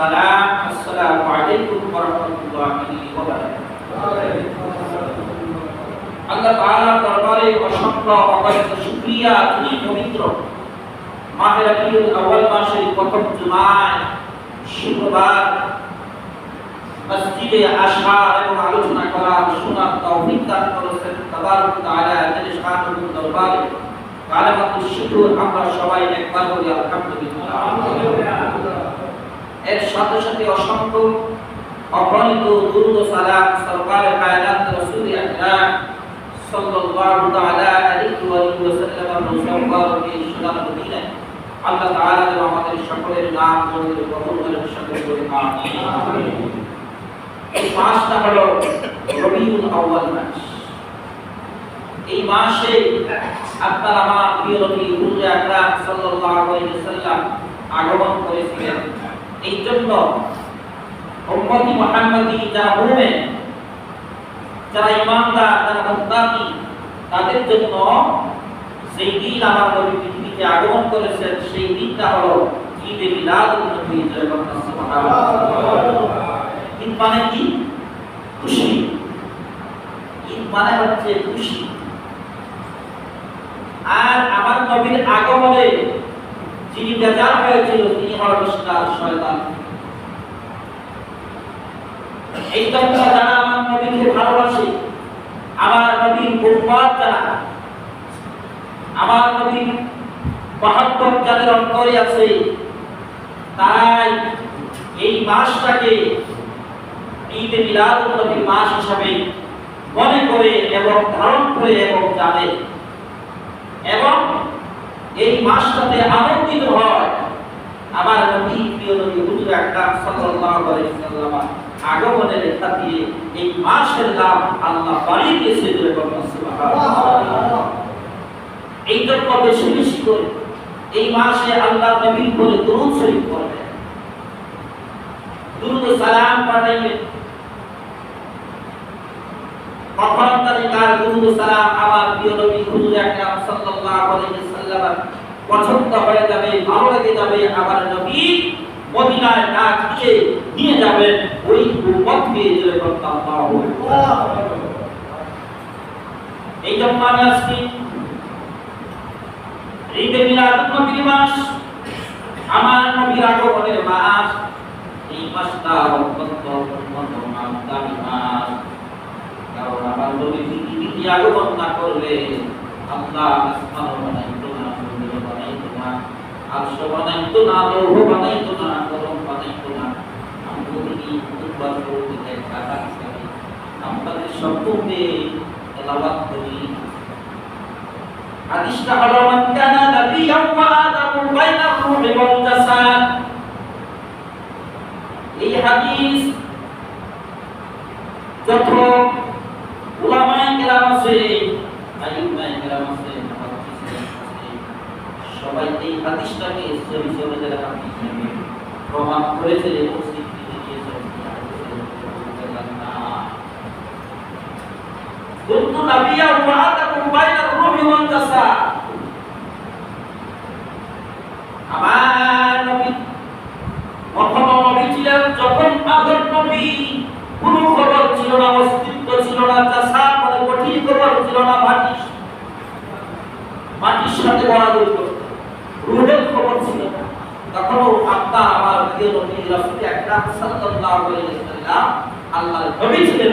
আসসালামু আলাইকুম ওয়া রাহমাতুল্লাহি ওয়া বারাকাতুহু। আল্লাহ তাআলার দরবারে অসংখ্য অগণিত শুকরিয়া। তিনি পবিত্র মাহে রবিউল আউয়াল মাসের প্রথম জুমায় শুক্রবার মসজিদে আসা এবং আলোচনা করার শোনার তৌফিক দান করেছেন তাবারক তাআলা। তিনি শাহাদাতুল দরবারে কালেমাতুশ শুকর আমরা সবাই একবার বলি আলহামদুলিল্লাহ। এর সাথে সাথে অসংখ্য অগণিত দুরূদ ও সালাম সরকারে কায়নাত রাসূল আকরাম সাল্লাল্লাহু তাআলা আলাইহি ওয়া সাল্লাম মুসাফফারকে সালাম দিলেন। আল্লাহ তাআলা যেন আমাদের সকলের নাম মঞ্জুর কবুল করেন, সকলে বলি আমিন। এই মাসটা হলো রবিউল আউয়াল মাস। এই মাসে আপনার আমার প্রিয় নবী হুজুর আকরাম সাল্লাল্লাহু আলাইহি ওয়াসাল্লাম আগমন করেছিলেন। এই জন্য উম্মতি মুহাম্মাদি যারা মুমিন, যারা ঈমানদার, যারা মুত্তাকি, তাদের জন্য সেই দিন আমার নবী পৃথিবীতে আগমন করেছেন, সেই দিনটা হলো ঈদে মিলাদুন নবী। সুবহানাল্লাহ। ঈদ মানে কি? খুশি। ঈদ মানে হচ্ছে খুশি। আর আমার নবীর আগমনে যিনি বেজার হয়েছিল তিনি হলেন শয়তান। এই জন্য যারা আমার নবীকে ভালোবাসে, আমার নবীর উম্মত যারা, আমার নবীর মহব্বত যাদের অন্তরে আছে, তারাই এই মাসটাকে ঈদে মিলাদুন নবীর মাস হিসাবে মনে করে এবং ধারণ করে এবং জানে, এবং এই মাসটাতে আনন্দিত হয়। আমার নবী প্রিয় নবী হুজুর আকরাম সাল্লাল্লাহু আলাইহি ওয়াসাল্লাম আগমনের রেখা দিয়ে এই মাসের নাম আল্লাহ বাড়িয়ে দিয়েছে। সুবহানাল্লাহ। এই জন্য বেশি বেশি করে এই মাসে আল্লাহ নবীর উপরে দরুদ শরীফ পড়বেন, দুরূদ ও সালাম পাঠাইবেন। প্রথম তরিকার দুরূদ ও সালাম আমার প্রিয় নবী হুজুর আকরাম সাল্লাল্লাহু আলাইহি ওয়াসাল্লাম পছন্দ হয়ে যাবে, ভালো লেগে যাবে। আমার নবী মদিনায় ডাক দিয়ে নিয়ে যাবেন ওই উম্মতকে। এই জন্য আমি আজকে ঈদে মিলাদুন নবীর মাস, আমার নবীর আগমনের মাস, এই মাসটা অত্যন্ত দামি মাস। কারণ আমার নবী পৃথিবীতে আগমন না করলে আল্লাহ আসমান বানাইতো না, সমুদ্র বানাইতো না, আরশ বানাইতো না, লৌহ বানাইতো না, কলম বানাইতো না। আমি খুতবা করতে টাকা হিসাবে আমাদের সম্পর্কে তেলাওয়াত করি। হাদিসটা হলো মান কানা নাবিয়্যান ওয়া আদামু বাইনা রূহি ওয়াল জাসাদ। এই হাদিস যত উলামায়ে কেরাম আছে, আইয়ুমায়ে কেরাম আছে, সবাই এই হাদিসটাকে সহি সনদের হাদিস হিসেবে প্রমাণ করেছে এবং স্বীকৃতি দিয়েছে। কুনতু নাবিয়্যান ওয়া আদামু বাইনা রূহি ওয়াল জাসাদ। আমার নবী প্রথম নবী ছিলেন যখন আদম নবী কোনো খবর ছিল না, অস্তিত্ব ছিল না, জাসাদ মানে কঠিন খবর ছিল না, মাটির সাথে বরাবর করত, রূহের খবর ছিল না। তখনও আপনার আমার প্রিয় নবী রাসূল আকরাম সাল্লাল্লাহু আলাইহি ওয়াসাল্লাম আল্লাহর নবী ছিলেন।